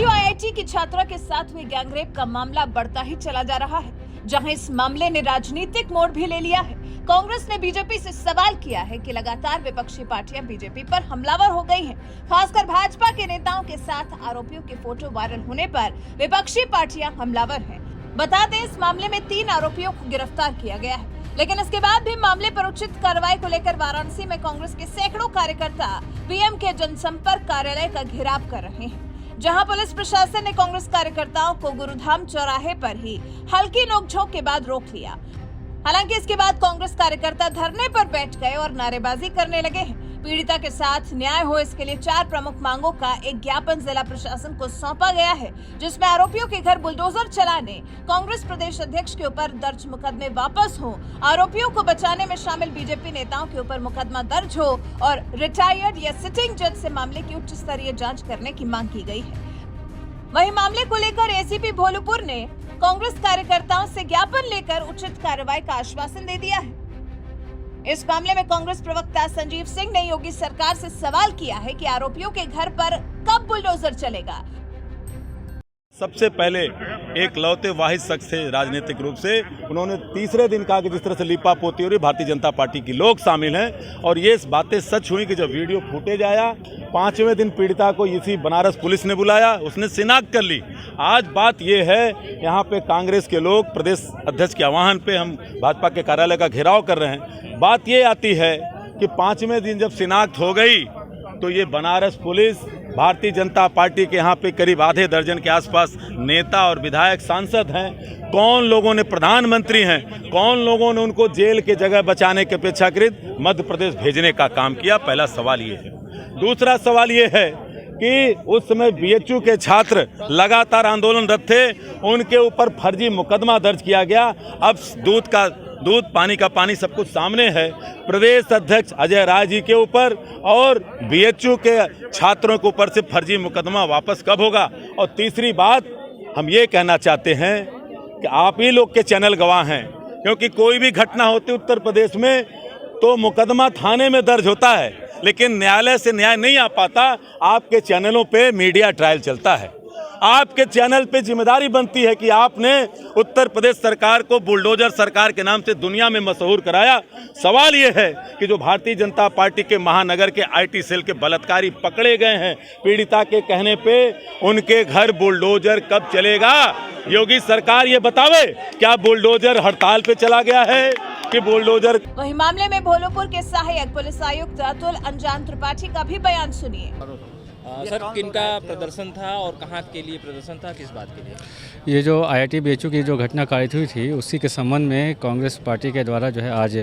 BHU IIT की छात्रा के साथ हुए गैंगरेप का मामला बढ़ता ही चला जा रहा है, जहां इस मामले ने राजनीतिक मोड़ भी ले लिया है। कांग्रेस ने बीजेपी से सवाल किया है कि लगातार विपक्षी पार्टियां बीजेपी पर हमलावर हो गई हैं। खासकर भाजपा के नेताओं के साथ आरोपियों के फोटो वायरल होने पर विपक्षी पार्टियां हमलावर हैं। बता दें, इस मामले में 3 आरोपियों को गिरफ्तार किया गया है, लेकिन इसके बाद भी मामले पर उचित कार्रवाई को लेकर वाराणसी में कांग्रेस के सैकड़ों कार्यकर्ता पीएम के जनसंपर्क कार्यालय का घेराव कर रहे हैं, जहां पुलिस प्रशासन ने कांग्रेस कार्यकर्ताओं को गुरुधाम चौराहे पर ही हल्की नोकझोंक के बाद रोक लिया। हालांकि इसके बाद कांग्रेस कार्यकर्ता धरने पर बैठ गए और नारेबाजी करने लगे हैं। पीड़िता के साथ न्याय हो, इसके लिए 4 प्रमुख मांगों का एक ज्ञापन जिला प्रशासन को सौंपा गया है, जिसमें आरोपियों के घर बुलडोजर चलाने, कांग्रेस प्रदेश अध्यक्ष के ऊपर दर्ज मुकदमे वापस हो, आरोपियों को बचाने में शामिल बीजेपी नेताओं के ऊपर मुकदमा दर्ज हो और रिटायर्ड या सिटिंग जज से मामले की उच्च स्तरीय जांच करने की मांग की गई है। वहीं मामले को लेकर एसीपी भोलूपुर ने कांग्रेस कार्यकर्ताओं से ज्ञापन लेकर उचित कार्रवाई का आश्वासन दे दिया है। इस मामले में कांग्रेस प्रवक्ता संजीव सिंह ने योगी सरकार से सवाल किया है कि आरोपियों के घर पर कब बुलडोजर चलेगा। सबसे पहले एक लौते वाहिद शख्स थे राजनीतिक रूप से, उन्होंने तीसरे दिन कहा कि जिस तरह से लीपा पोती हो रही, भारतीय जनता पार्टी की लोग शामिल हैं, और ये बातें सच हुई कि जब वीडियो फुटेज आया 5वें दिन पीड़िता को इसी बनारस पुलिस ने बुलाया, उसने शिनाख्त कर ली। आज बात ये है, यहाँ पे कांग्रेस के लोग प्रदेश अध्यक्ष के आह्वान पे हम भाजपा के कार्यालय का घेराव कर रहे हैं। बात ये आती है कि 5वें दिन जब शिनाख्त हो गई तो ये बनारस पुलिस भारतीय जनता पार्टी के यहाँ पे करीब आधे दर्जन के आसपास नेता और विधायक सांसद हैं। कौन लोगों ने प्रधानमंत्री हैं, कौन लोगों ने उनको जेल के जगह बचाने के अपेक्षाकृत मध्य प्रदेश भेजने का काम किया। पहला सवाल ये है। दूसरा सवाल ये है कि उस समय बीएचयू के छात्र लगातार आंदोलनरत थे, उनके ऊपर फर्जी मुकदमा दर्ज किया गया। अब दूध पानी का पानी सब कुछ सामने है। प्रदेश अध्यक्ष अजय राय जी के ऊपर और बीएचयू के छात्रों के ऊपर से फर्जी मुकदमा वापस कब होगा। और तीसरी बात हम ये कहना चाहते हैं कि आप ही लोग के चैनल गवाह हैं, क्योंकि कोई भी घटना होती उत्तर प्रदेश में तो मुकदमा थाने में दर्ज होता है, लेकिन न्यायालय से न्याय नहीं आ पाता। आपके चैनलों पे मीडिया ट्रायल चलता है। आपके चैनल पे जिम्मेदारी बनती है कि आपने उत्तर प्रदेश सरकार को बुलडोजर सरकार के नाम से दुनिया में मशहूर कराया। सवाल ये है कि जो भारतीय जनता पार्टी के महानगर के आईटी सेल के बलात्कारी पकड़े गए हैं, पीड़िता के कहने पे उनके घर बुलडोजर कब चलेगा? योगी सरकार ये बतावे, क्या बुलडोजर हड़ताल पे चला गया है कि बुलडोजर? वही मामले में भोलूपुर के सहायक पुलिस आयुक्त अतुल अंजान त्रिपाठी का भी बयान सुनिए। सर, किनका प्रदर्शन था और कहाँ के लिए प्रदर्शन था, किस बात के लिए? ये जो आईआईटी बीएचयू की जो घटना कारित हुई थी, उसी के संबंध में कांग्रेस पार्टी के द्वारा जो है आज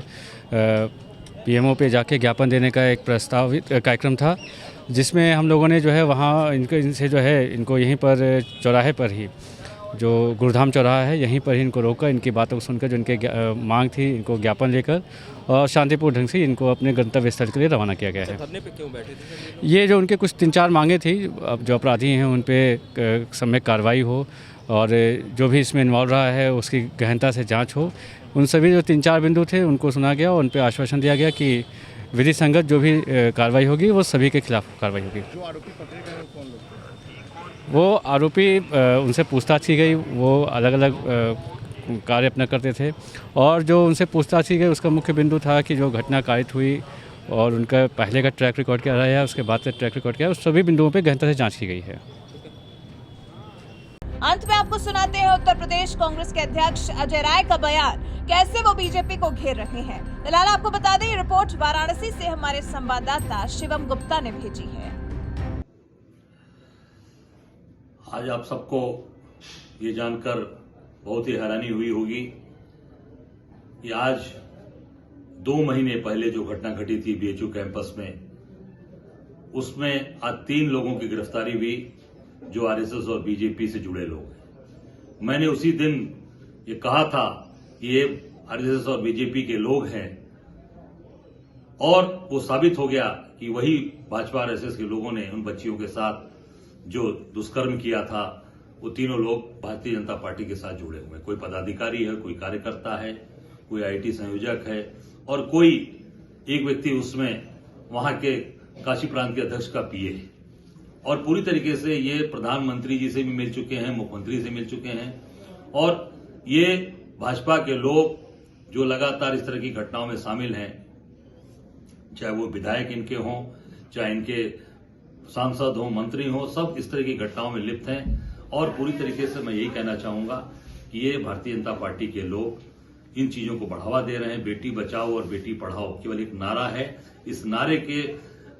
पीएमओ पे जाके ज्ञापन देने का एक प्रस्तावित कार्यक्रम था, जिसमें हम लोगों ने जो है वहाँ इनसे जो है इनको यहीं पर चौराहे पर ही, जो गुरुधाम चौराहा है, यहीं पर ही इनको रोका। इनकी बातों को सुनकर जो इनके मांग थी, इनको ज्ञापन लेकर और शांतिपूर्ण ढंग से इनको अपने गंतव्य स्थल के लिए रवाना किया गया है। धरने पे क्यों बैठे थे? ये जो उनके कुछ 3-4 मांगे थी, अब जो अपराधी हैं उन पे सम्यक कार्रवाई हो और जो भी इसमें इन्वॉल्व रहा है उसकी गहनता से जांच हो। उन सभी जो 3-4 बिंदु थे उनको सुना गया और उन पे आश्वासन दिया गया कि विधि संगत जो भी कार्रवाई होगी वो सभी के खिलाफ कार्रवाई होगी। जो आरोपी पकड़े गए वो कौन लोग? वो आरोपी उनसे पूछताछ की गई, वो अलग अलग कार्य अपना करते थे, और जो उनसे पूछताछ की गई उसका मुख्य बिंदु था कि जो घटना कारित हुई और उनका पहले का ट्रैक रिकॉर्ड क्या रहा है, उसके बाद का ट्रैक रिकॉर्ड क्या है, उस सभी बिंदुओं पे गहनता से जांच की गई है। अंत में आपको सुनाते हैं उत्तर प्रदेश कांग्रेस के अध्यक्ष अजय राय का बयान, कैसे वो बीजेपी को घेर रहे हैं। फिलहाल आपको बता दें, ये रिपोर्ट वाराणसी से हमारे संवाददाता शिवम गुप्ता ने भेजी है। आज आप सबको ये जानकर बहुत ही हैरानी हुई होगी कि आज 2 महीने पहले जो घटना घटी थी बीएचयू कैंपस में, उसमें आज 3 लोगों की गिरफ्तारी हुई जो आरएसएस और बीजेपी से जुड़े लोग हैं। मैंने उसी दिन ये कहा था कि ये आरएसएस और बीजेपी के लोग हैं, और वो साबित हो गया कि वही भाजपा आरएसएस के लोगों ने उन बच्चियों के साथ जो दुष्कर्म किया था, वो तीनों लोग भारतीय जनता पार्टी के साथ जुड़े हुए हैं। कोई पदाधिकारी है, कोई कार्यकर्ता है, कोई आईटी संयोजक है, और कोई एक व्यक्ति उसमें वहां के काशी प्रांत के अध्यक्ष का पीए है। और पूरी तरीके से ये प्रधानमंत्री जी से भी मिल चुके हैं, मुख्यमंत्री से मिल चुके हैं और ये भाजपा के लोग जो लगातार इस तरह की घटनाओं में शामिल हैं, चाहे वो विधायक इनके हों, चाहे इनके सांसद हों, मंत्री हों, सब इस तरह की घटनाओं में लिप्त हैं। और पूरी तरीके से मैं यही कहना चाहूंगा कि ये भारतीय जनता पार्टी के लोग इन चीजों को बढ़ावा दे रहे हैं। बेटी बचाओ और बेटी पढ़ाओ केवल एक नारा है, इस नारे के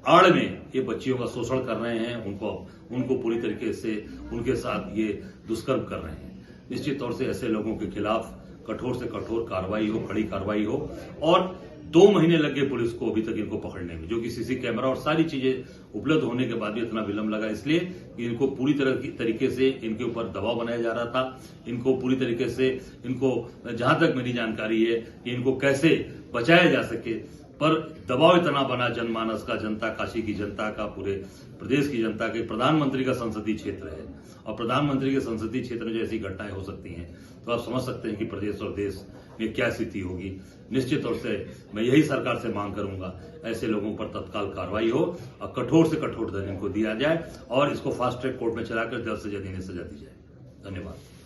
आड़ में ये बच्चियों का शोषण कर रहे हैं, उनको पूरी तरीके से उनके साथ ये दुष्कर्म कर रहे हैं। निश्चित तौर से ऐसे लोगों के खिलाफ कठोर से कठोर कार्रवाई हो, कड़ी कार्रवाई हो। और 2 महीने लग गए पुलिस को अभी तक इनको पकड़ने में, जो कि सीसी कैमरा और सारी चीजें उपलब्ध होने के बाद भी इतना विलंब लगा, इसलिए कि इनको पूरी तरीके से इनके ऊपर दबाव बनाया जा रहा था। इनको पूरी तरीके से इनको जहां तक मेरी जानकारी है कि इनको कैसे बचाया जा सके, पर दबाव इतना बना जनमानस का, जनता, काशी की जनता का, पूरे प्रदेश की जनता के। प्रधानमंत्री का संसदीय क्षेत्र है और प्रधानमंत्री के संसदीय क्षेत्र में जो ऐसी घटनाएं हो सकती हैं तो आप समझ सकते हैं कि प्रदेश और देश में क्या स्थिति होगी। निश्चित तौर से मैं यही सरकार से मांग करूंगा, ऐसे लोगों पर तत्काल कार्रवाई हो और कठोर से कठोर दंड इनको दिया जाए और इसको फास्ट ट्रैक कोर्ट में चलाकर जल्द से जल्द इन्हें सजा दी जाए। धन्यवाद।